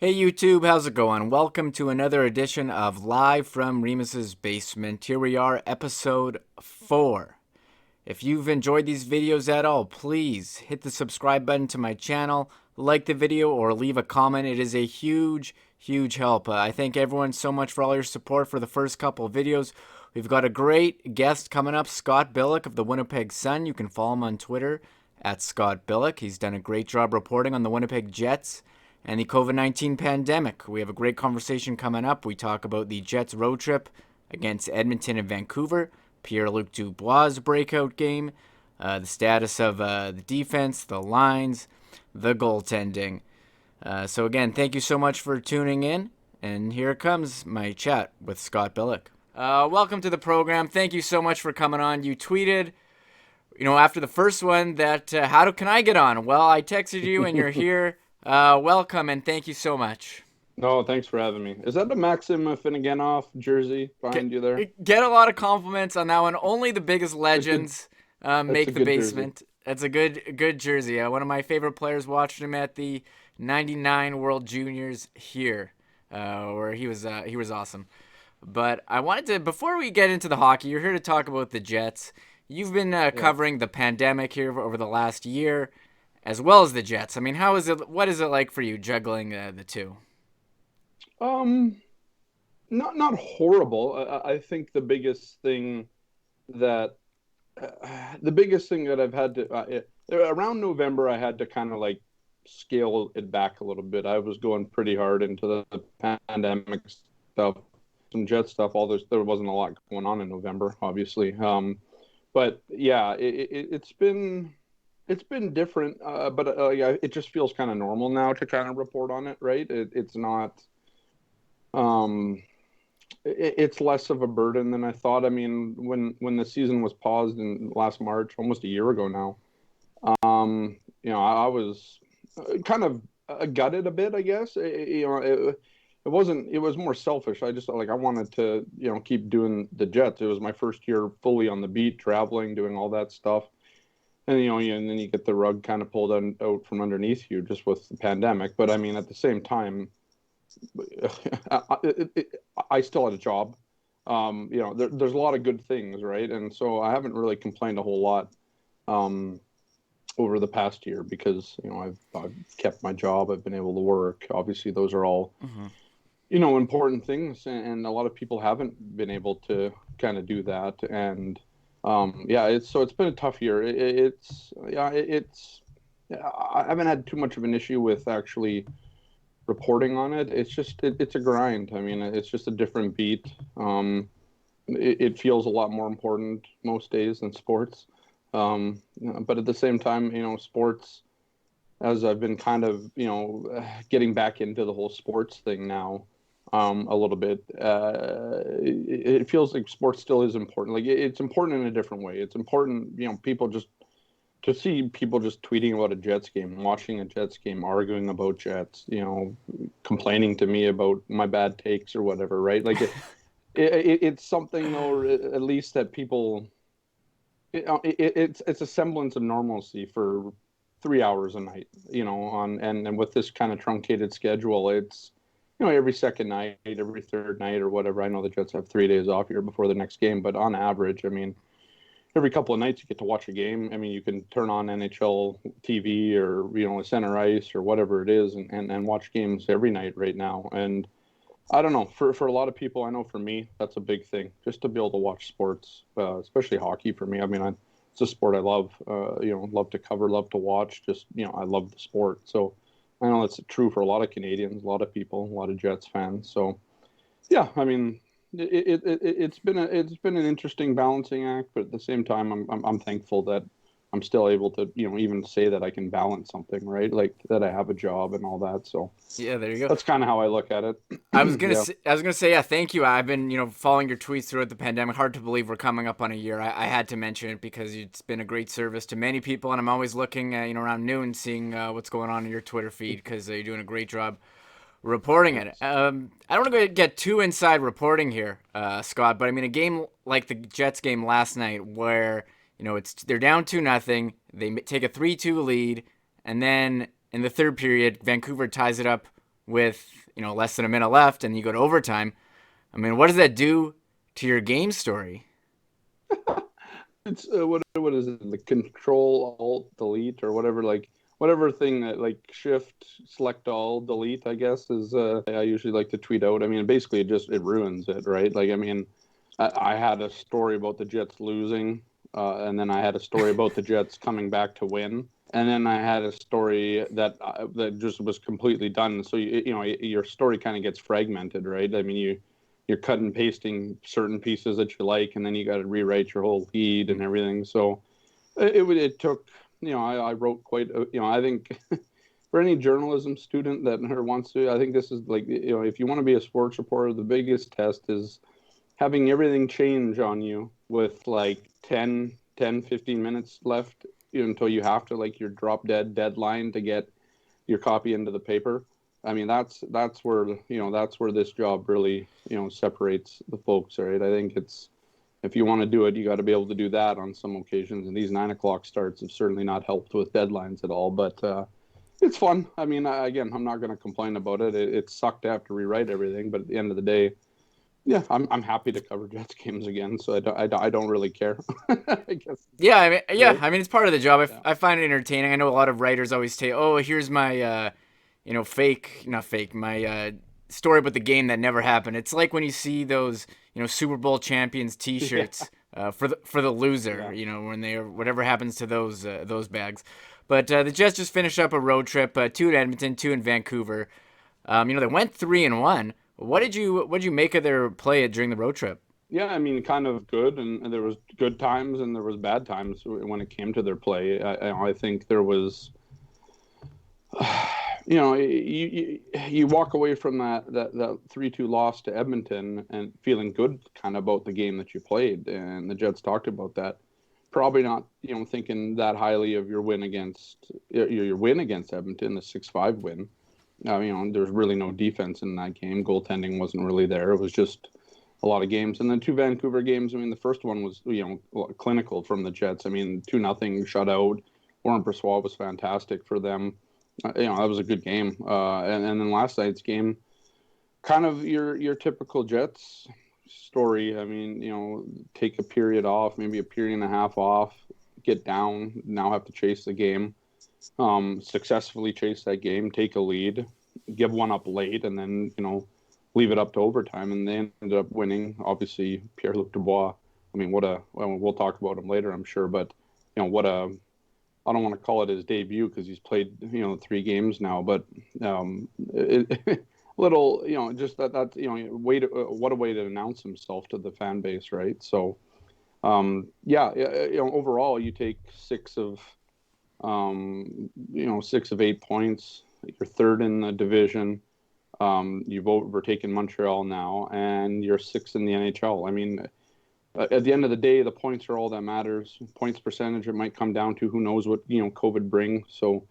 Hey YouTube, how's it going? Welcome to another edition of Live from Remis's Basement. Here we are, episode 4. If you've enjoyed these videos at all, please hit the subscribe button to my channel, like the video, or leave a comment. It is a huge help. I thank everyone so much for all your support for the first couple of videos. We've got a great guest coming up, Scott Billeck of the Winnipeg Sun. You can follow him on Twitter at Scott Billeck. He's done a great job reporting on the Winnipeg Jets and the COVID-19 pandemic. We have a great conversation coming up. We talk about the Jets road trip against Edmonton and Vancouver, Pierre Luc Dubois' breakout game, the status of the defense, the lines, the goaltending. So again, thank you so much for tuning in, and here comes my chat with Scott Billeck. Welcome to the program. Thank you so much for coming on. You tweeted, after the first one that, can I get on? Well, I texted you and you're here. Welcome and thank you so much. No, thanks for having me. Is that the Maxim Finneganov jersey behind you there? Get a lot of compliments on that one. Only the biggest legends That's a make the good jersey. basement. That's a good jersey. One of my favorite players, watched him at the '99 World Juniors here, where he was awesome. But I wanted to, before we get into the hockey, you're here to talk about the Jets. You've been Yeah. covering the pandemic here over the last year, as well as the Jets. I mean, how is it? What is it like for you juggling the two? Um, not horrible. I think that the biggest thing that I've had to around November I had to kind of like scale it back a little bit. I was going pretty hard into the pandemic stuff, some jet stuff. All there wasn't a lot going on in November, obviously. But yeah, it's been different, but yeah, it just feels kind of normal now to kind of report on it, right? It's not, um, it's less of a burden than I thought. I mean, when the season was paused in last March, almost a year ago now, I was kind of gutted a bit, I guess. It wasn't. It was more selfish. I just like I wanted to, keep doing the Jets. It was my first year fully on the beat, traveling, doing all that stuff. And and then you get the rug kind of pulled out from underneath you just with the pandemic. But I mean, at the same time, I still had a job. There's a lot of good things, right? And so I haven't really complained a whole lot um, over the past year because I've kept my job. I've been able to work. Obviously, those are all Mm-hmm. important things, and a lot of people haven't been able to kind of do that. And yeah, it's been a tough year. It's yeah, it's I haven't had too much of an issue with actually reporting on it. It's just it's a grind. I mean, it's just a different beat. It feels a lot more important most days than sports. But at the same time, sports, as I've been kind of, getting back into the whole sports thing now, a little bit, it feels like sports still is important. Like it's important in a different way. It's important, people just to see people just tweeting about a Jets game, watching a Jets game, arguing about Jets, complaining to me about my bad takes or whatever, right? Like it's something though, at least that people, it's a semblance of normalcy for 3 hours a night, and with this kind of truncated schedule, it's every second night, every third night or whatever. I know the Jets have 3 days off here before the next game, but on average, I mean, every couple of nights you get to watch a game. I mean, you can turn on NHL TV or center ice or whatever it is, and watch games every night right now. And I don't know, for a lot of people, I know for me that's a big thing, just to be able to watch sports, especially hockey. For me, I mean, it's a sport I love. Love to cover, love to watch. Just I love the sport. So I know that's true for a lot of Canadians, a lot of people, a lot of Jets fans. So yeah, I mean, it's been an interesting balancing act, but at the same time, I'm thankful that I'm still able to even say that I can balance something, right? Like that I have a job and all that. So Yeah, there you go. that's kind of how I look at it. Yeah. I was gonna say, yeah, thank you. I've been, following your tweets throughout the pandemic. Hard to believe we're coming up on a year. I had to mention it because it's been a great service to many people, and I'm always looking, around noon, seeing what's going on in your Twitter feed because you're doing a great job reporting it. Thanks. I don't want to get too inside reporting here, Scott, but I mean a game like the Jets game last night, where they're down 2-0, they take a 3-2 lead, and then in the third period, Vancouver ties it up with, less than a minute left and you go to overtime. I mean, what does that do to your game story? It's what is it? Like Control Alt Delete or whatever, like whatever thing that like Shift Select All Delete, I guess, is I usually like to tweet out. I mean, basically it ruins it, right? Like, I mean, I had a story about the Jets losing, and then I had a story about the Jets coming back to win, and then I had a story that just was completely done. So your story kind of gets fragmented, right? I mean, you're cut and pasting certain pieces that you like, and then you got to rewrite your whole feed and everything. So it took, I wrote quite, I think for any journalism student that wants to, I think this is like, if you want to be a sports reporter, the biggest test is having everything change on you with like 15 minutes left until you have to, like, your drop dead deadline to get your copy into the paper. I mean, that's where this job really, separates the folks, right? I think if you want to do it, you got to be able to do that on some occasions. And these 9 o'clock starts have certainly not helped with deadlines at all. But it's fun. I mean, again, I'm not going to complain about it. It sucked to have to rewrite everything, but at the end of the day, yeah, I'm happy to cover Jets games again. So I don't really care. I guess. Yeah, I mean, Right? it's part of the job. Yeah. I find it entertaining. I know a lot of writers always say, "Oh, here's my, not fake, my story about the game that never happened." It's like when you see those, Super Bowl champions T-shirts for the loser, Yeah. when whatever happens to those bags. But the Jets just finished up a road trip, 2 in Edmonton, 2 in Vancouver. They went 3-1. What did you make of their play during the road trip? Yeah, I mean, kind of good, and there was good times and there was bad times when it came to their play. I think there was, you walk away from that 3-2 loss to Edmonton and feeling good kind of about the game that you played, and the Jets talked about that. Probably not, thinking that highly of your win against Edmonton, the 6-5 win. There's really no defense in that game. Goaltending wasn't really there. It was just a lot of games. And then 2 Vancouver games. I mean, the first one was, clinical from the Jets. I mean, 2-0 shutout. Warren Brossoit was fantastic for them. That was a good game. And then last night's game, kind of your typical Jets story. I mean, take a period off, maybe a period and a half off, get down, now have to chase the game. Successfully chase that game, take a lead, give one up late, and then, leave it up to overtime, and they ended up winning. Obviously, Pierre Luc Dubois. I mean, we'll talk about him later, I'm sure, but I don't want to call it his debut because he's played 3 games now, but little just that what a way to announce himself to the fan base, right? So overall you take 6 of 8 points. You're third in the division. You've overtaken Montreal now, and you're 6th in the NHL. I mean, at the end of the day, the points are all that matters. Points percentage, it might come down to who knows what COVID brings. So,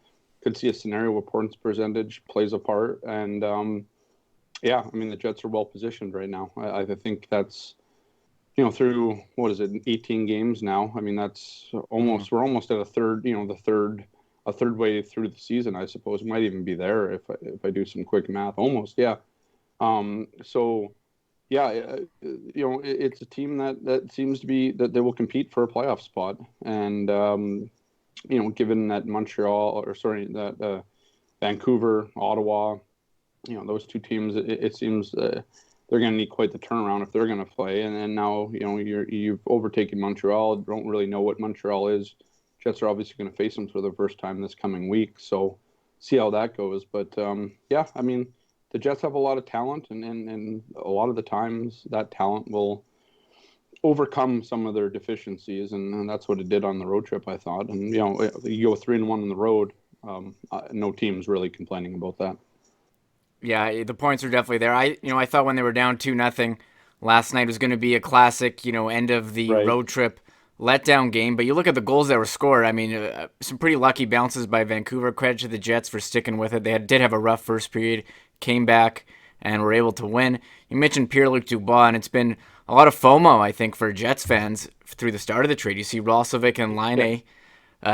could see a scenario where points percentage plays a part. And I mean, the Jets are well positioned right now. I think that's through, what is it, 18 games now. I mean, that's almost we're almost at a third. A third way through the season, I suppose. Might even be there if I do some quick math. Almost, yeah. So, yeah, it's a team that seems to be that they will compete for a playoff spot, and given that that Vancouver, Ottawa, those 2 teams, it seems they're going to need quite the turnaround if they're going to play. And then now, you've overtaken Montreal. Don't really know what Montreal is. Jets are obviously going to face them for the first time this coming week, so see how that goes. But I mean, the Jets have a lot of talent, and a lot of the times that talent will overcome some of their deficiencies, and that's what it did on the road trip, I thought. And you go 3-1 on the road. No team's really complaining about that. Yeah, the points are definitely there. I thought when they were down 2-0 last night was going to be a classic, end of the Right. road trip letdown game. But you look at the goals that were scored. I mean, some pretty lucky bounces by Vancouver. Credit to the Jets for sticking with it. They did have a rough first period, came back, and were able to win. You mentioned Pierre Luc Dubois, and it's been a lot of FOMO, I think, for Jets fans through the start of the trade. You see Rosovic and Laine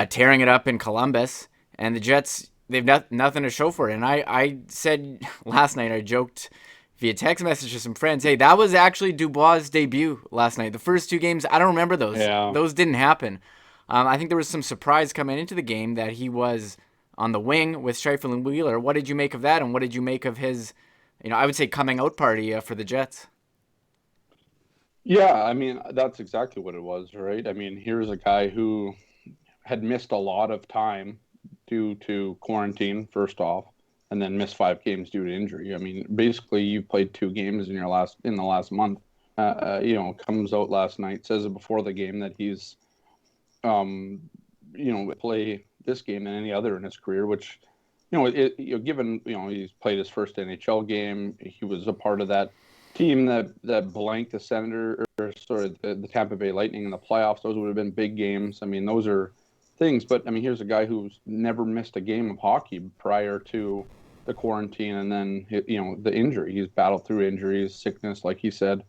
tearing it up in Columbus, and the Jets, they've nothing to show for it. And I said last night, I joked via text message to some friends, hey, that was actually Dubois' debut last night. The first two games, I don't remember those. Yeah. Those didn't happen. I think there was some surprise coming into the game that he was on the wing with Scheifele and Wheeler. What did you make of that, and what did you make of his, I would say coming out party for the Jets? Yeah, I mean, that's exactly what it was, right? I mean, here's a guy who had missed a lot of time due to quarantine, first off, and then missed 5 games due to injury. I mean, basically, you played 2 games in the last month. Comes out last night, says it before the game that he's, um, play this game than any other in his career, which, given, he's played his first NHL game, he was a part of that team that blanked the Senator, or sorry, the Tampa Bay Lightning in the playoffs. Those would have been big games. I mean, those are things. But I mean, here's a guy who's never missed a game of hockey prior to the quarantine, and then the injury. He's battled through injuries, sickness, like he said,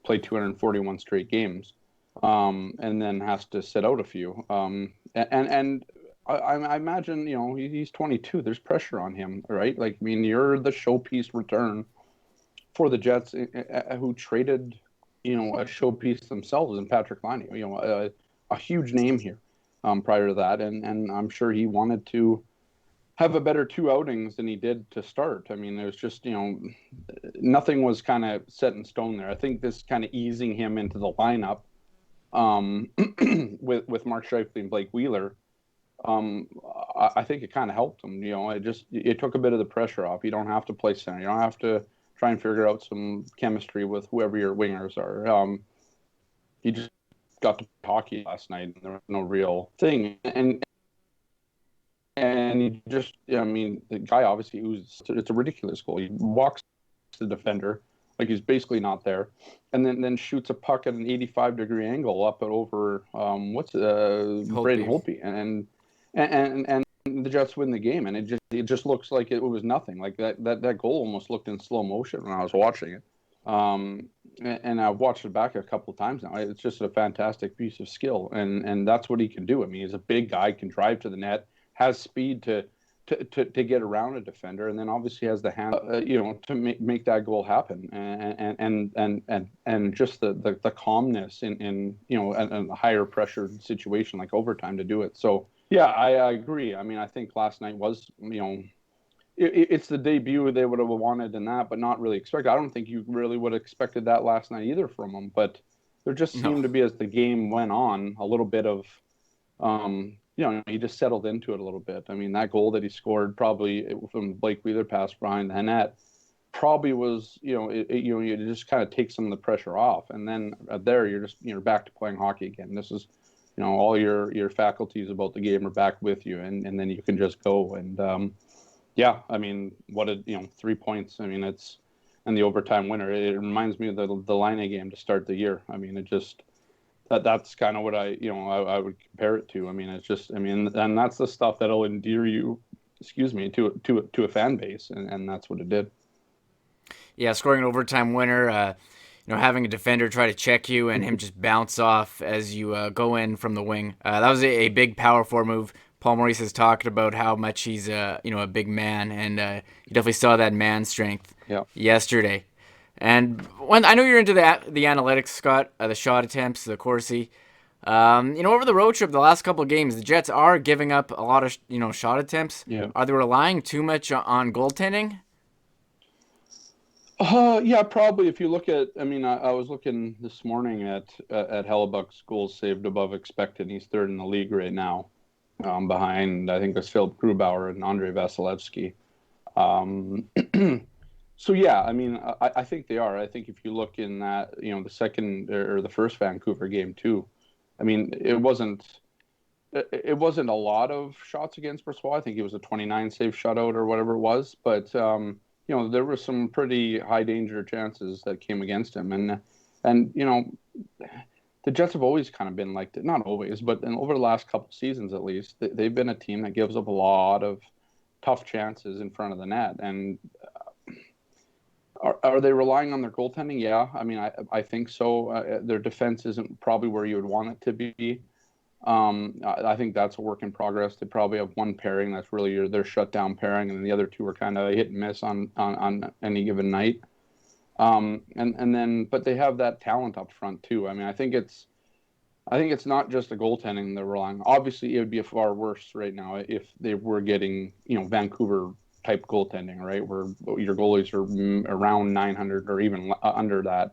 played 241 straight games, and then has to sit out a few. And I imagine he's 22. There's pressure on him, right? Like, I mean, you're the showpiece return for the Jets, who traded, a showpiece themselves in Patrick Laine, a huge name here, prior to that. And I'm sure he wanted to have a better 2 outings than he did to start. I mean, there's just, nothing was kind of set in stone there. I think this kind of easing him into the lineup, with Mark Scheifele and Blake Wheeler, I think it kind of helped him. It took a bit of the pressure off. You don't have to play center. You don't have to try and figure out some chemistry with whoever your wingers are. He just got to hockey last night, and there was no real thing. And he just, I mean, the guy obviously, it's a ridiculous goal. He walks the defender like he's basically not there, and then shoots a puck at an 85-degree angle up and over Braden Holtby, and the Jets win the game, and it just looks like it was nothing. Like that goal almost looked in slow motion when I was watching it. And I've watched it back a couple of times now. It's just a fantastic piece of skill, and that's what he can do. I mean, he's a big guy, can drive to the net, has speed to get around a defender, and then obviously has the hand, to make that goal happen, and just the calmness in a higher pressure situation like overtime to do it. So yeah, I agree. I mean, I think last night was, it's the debut they would have wanted in that, but not really expected. I don't think you really would have expected that last night either from him, but there just seemed to be, as the game went on, a little bit of, he just settled into it a little bit. I mean, that goal that he scored, probably from Blake Wheeler pass behind the net, probably was, you just kind of take some of the pressure off, and then there you're back to playing hockey again. This is, all your faculties about the game are back with you, and then you can just go. And yeah, I mean, 3 points. I mean, it's, and the overtime winner. It reminds me of the Laine game to start the year. I mean, it just, that's kind of what I would compare it to. I mean, it's just, I mean, and that's the stuff that'll endear you, to a fan base, and that's what it did. Yeah, scoring an overtime winner, having a defender try to check you and him just bounce off as you go in from the wing. That was a big power forward move. Paul Maurice has talked about how much he's a big man, and you definitely saw that man strength yesterday. And when I know you're into the analytics, Scott, the shot attempts, the Corsi. Over the road trip, the last couple of games, the Jets are giving up a lot of shot attempts. Yeah. Are they relying too much on goaltending? Yeah, probably. If you look at, I mean, I was looking this morning at Hellebuck's goals saved above expected. He's third in the league right now, behind, I think, it's Philip Grubauer and Andrei Vasilevsky. So yeah, I mean, I think they are. I think if you look in that, the second or the first Vancouver game too, I mean, it wasn't a lot of shots against Brossoit. I think it was a 29 save shutout or whatever it was, but there were some pretty high danger chances that came against him, and the Jets have always kind of been like that. Not always, but over the last couple seasons at least, they've been a team that gives up a lot of tough chances in front of the net. And are they relying on their goaltending? Yeah, I mean, I think so. Their defense isn't probably where you would want it to be. I think that's a work in progress. They probably have one pairing that's really their shutdown pairing, and then the other two are kind of hit and miss on any given night. And then, but they have that talent up front too. I mean, I think it's not just the goaltending they're relying on. Obviously, it would be far worse right now if they were getting, Vancouver type goaltending, right? Where your goalies are around 900 or even under that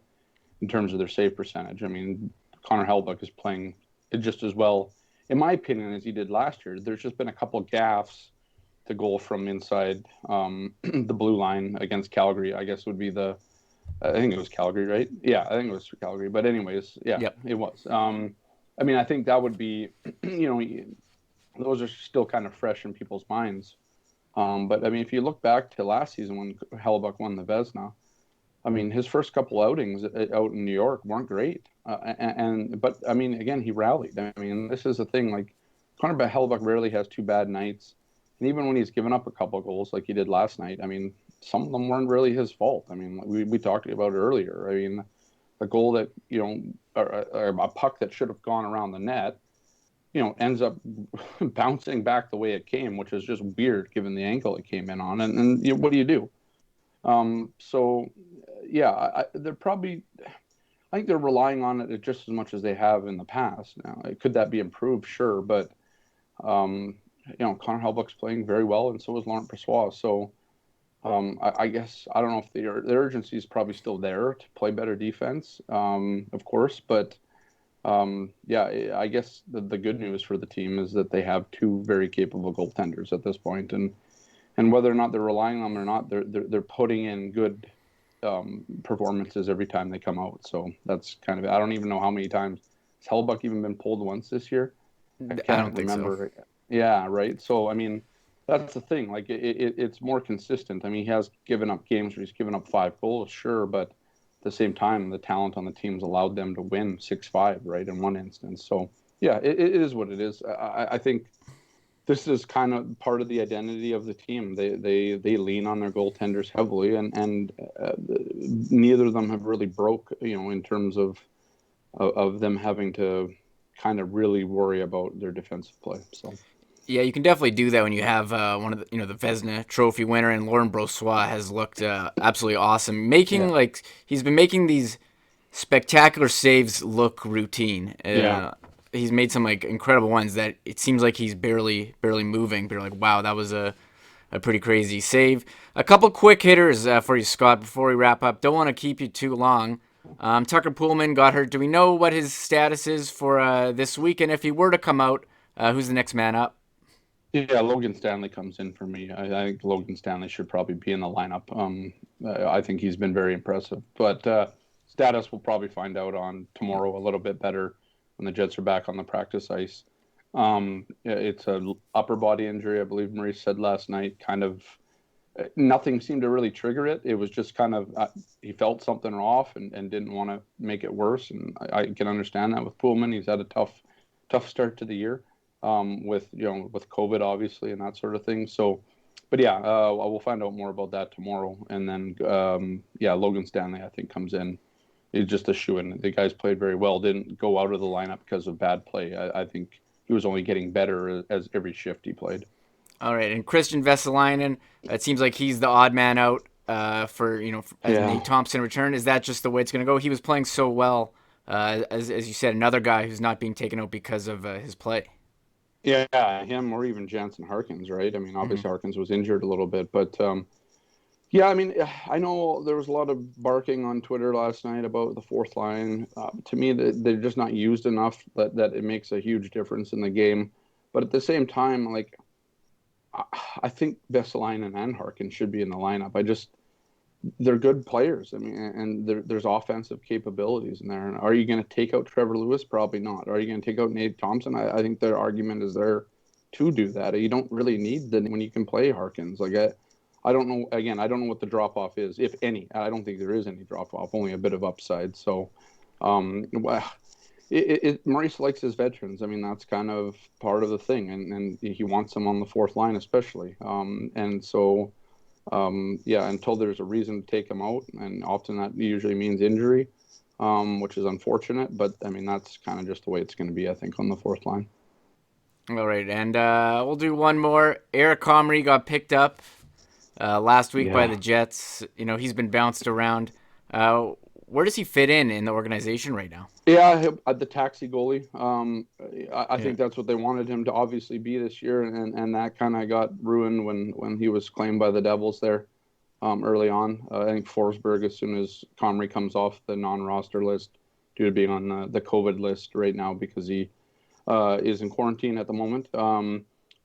in terms of their save percentage. I mean, Connor Hellebuyck is playing just as well, in my opinion, as he did last year. There's just been a couple of gaffes to goal from inside the blue line against Calgary. I guess would be I think it was Calgary, right? Yeah, I think it was Calgary. But anyways, yeah, Yep. it was. I mean, I think that would be, those are still kind of fresh in people's minds. But I mean, if you look back to last season when Hellebuyck won the Vezina, I mean, his first couple outings out in New York weren't great. But I mean, again, he rallied. I mean, this is the thing. Like, Connor Hellebuyck rarely has two bad nights, and even when he's given up a couple of goals like he did last night, I mean, some of them weren't really his fault. I mean, we talked about it earlier. I mean, a goal that or a puck that should have gone around the net, ends up bouncing back the way it came, which is just weird given the angle it came in on. And what do you do? So, yeah, they're probably. I think they're relying on it just as much as they have in the past. Now, could that be improved? Sure, but Connor Hellebuyck's playing very well, and so is Laurent Brossoit. So, I guess I don't know if the urgency is probably still there to play better defense, of course. But yeah, I guess the good news for the team is that they have two very capable goaltenders at this point, and whether or not they're relying on them or not, they're putting in good performances every time they come out. So that's kind of it. I don't even know how many times has Hellebuyck even been pulled once this year. I I can't don't think so. remember. Yeah, right. So I mean, that's the thing. Like it's more consistent. I mean, he has given up games where he's given up 5 goals, sure, but at the same time, the talent on the team's allowed them to win 6-5, right, in one instance. So yeah, it is what it is. I think this is kind of part of the identity of the team. They lean on their goaltenders heavily, and neither of them have really broke, in terms of them having to kind of really worry about their defensive play. So Yeah, you can definitely do that when you have one of the Vezina Trophy winner, and Laurent Brossoit has looked absolutely awesome. yeah, He's been making these spectacular saves look routine. yeah, He's made some like incredible ones that it seems like he's barely moving. But you're like, wow, that was a pretty crazy save. A couple quick hitters for you, Scott, before we wrap up. Don't want to keep you too long. Tucker Poolman got hurt. Do we know what his status is for this week? And if he were to come out, who's the next man up? yeah. Logan Stanley comes in for me. I think Logan Stanley should probably be in the lineup. I think he's been very impressive, but status we'll probably find out on tomorrow a little bit better when the Jets are back on the practice ice. It's a upper body injury, I believe Maurice said last night. Kind of nothing seemed to really trigger it. It was just kind of he felt something off and didn't want to make it worse. And I can understand that with Poolman. He's had a tough start to the year with with COVID obviously and that sort of thing. So, but yeah, we'll find out more about that tomorrow. And then yeah, Logan Stanley I think comes in. He's just a shoo-in. The guys played very well. Didn't go out of the lineup because of bad play. I think he was only getting better as every shift he played. All right, and Christian Vesalainen, it seems like he's the odd man out for as Yeah. Nate Thompson returned. Is that just the way it's going to go? He was playing so well, as you said, another guy who's not being taken out because of his play. Yeah, him or even Jansen Harkins, right? I mean, Hmm. obviously Harkins was injured a little bit, but yeah, I mean, I know there was a lot of barking on Twitter last night about the fourth line. To me, they're just not used enough that it makes a huge difference in the game. But at the same time, like I think Vesalainen and Harkins should be in the lineup. They're good players. I mean, and there's offensive capabilities in there. And are you going to take out Trevor Lewis? Probably not. Are you going to take out Nate Thompson? I think their argument is there to do that. You don't really need them when you can play Harkins. Like I don't know. Again, I don't know what the drop off is, if any. I don't think there is any drop off. Only a bit of upside. So, well, Maurice likes his veterans. I mean, that's kind of part of the thing, and he wants them on the fourth line, especially. And so yeah, until there's a reason to take him out, and often that usually means injury, which is unfortunate. But I mean, that's kind of just the way it's going to be, I think, on the fourth line. All right, and we'll do one more. Eric Comrie got picked up last week by Yeah. the Jets. He's been bounced around. Uh, where does he fit in the organization right now? Yeah, the taxi goalie. I Yeah. think that's what they wanted him to obviously be this year, and that kind of got ruined when he was claimed by the Devils there early on. I think Forsberg, as soon as Comrie comes off the non-roster list due to being on the COVID list right now because he is in quarantine at the moment.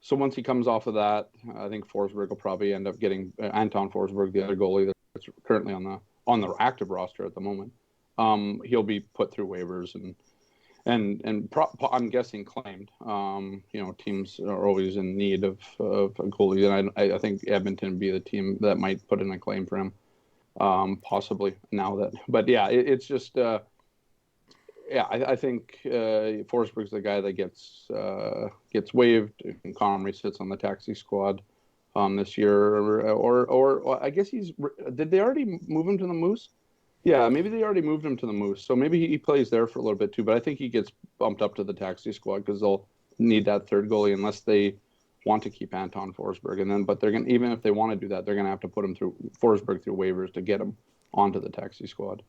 So once he comes off of that, I think Forsberg will probably end up getting Anton Forsberg, the other goalie that's currently on the active roster at the moment. He'll be put through waivers I'm guessing claimed. Teams are always in need of a goalie, and I think Edmonton would be the team that might put in a claim for him, possibly now that. But yeah, it's just. I think Forsberg's the guy that gets waived, and Comrie sits on the taxi squad this year, or I guess did they already move him to the Moose? Yeah, maybe they already moved him to the Moose, so maybe he plays there for a little bit too. But I think he gets bumped up to the taxi squad because they'll need that third goalie unless they want to keep Anton Forsberg, but they're gonna, even if they want to do that, they're gonna have to put him through Forsberg through waivers to get him onto the taxi squad.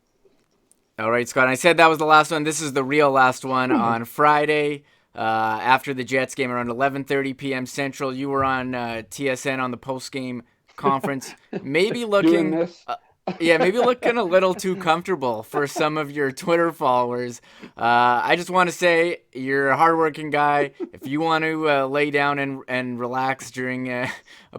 All right, Scott. I said that was the last one. This is the real last one. On Friday, after the Jets game, around 11:30 p.m. Central, you were on TSN on the post-game conference. Maybe Doing looking, this. yeah, maybe looking a little too comfortable for some of your Twitter followers. I just want to say you're a hardworking guy. If you want to lay down and relax during a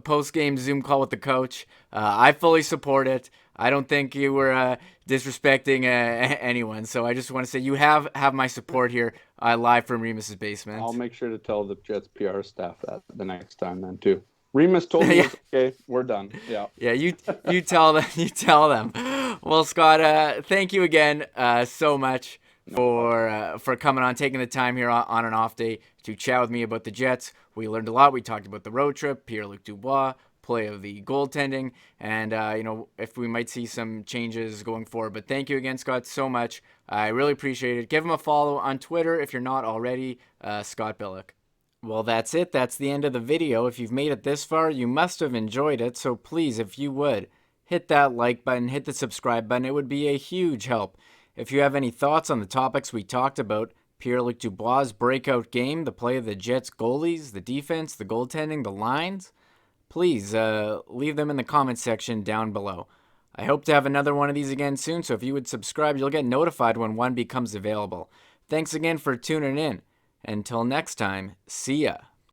post-game Zoom call with the coach, I fully support it. I don't think you were disrespecting anyone. So I just want to say you have my support here live from Remis's basement. I'll make sure to tell the Jets PR staff that the next time then too. Remis told me Yeah. it's okay. We're done. Yeah. Yeah, you tell them. You tell them. Well, Scott, thank you again so much for coming on, taking the time here on an off day to chat with me about the Jets. We learned a lot. We talked about the road trip, Pierre Luc Dubois, play of the goaltending, and if we might see some changes going forward. But thank you again, Scott, so much. I really appreciate it. Give him a follow on Twitter if you're not already, Scott Billeck. Well, that's it. That's the end of the video. If you've made it this far, you must have enjoyed it. So please, if you would, hit that like button, hit the subscribe button. It would be a huge help. If you have any thoughts on the topics we talked about, Pierre Luc Dubois' breakout game, the play of the Jets goalies, the defense, the goaltending, the lines, please leave them in the comments section down below. I hope to have another one of these again soon, so if you would subscribe, you'll get notified when one becomes available. Thanks again for tuning in. Until next time, see ya.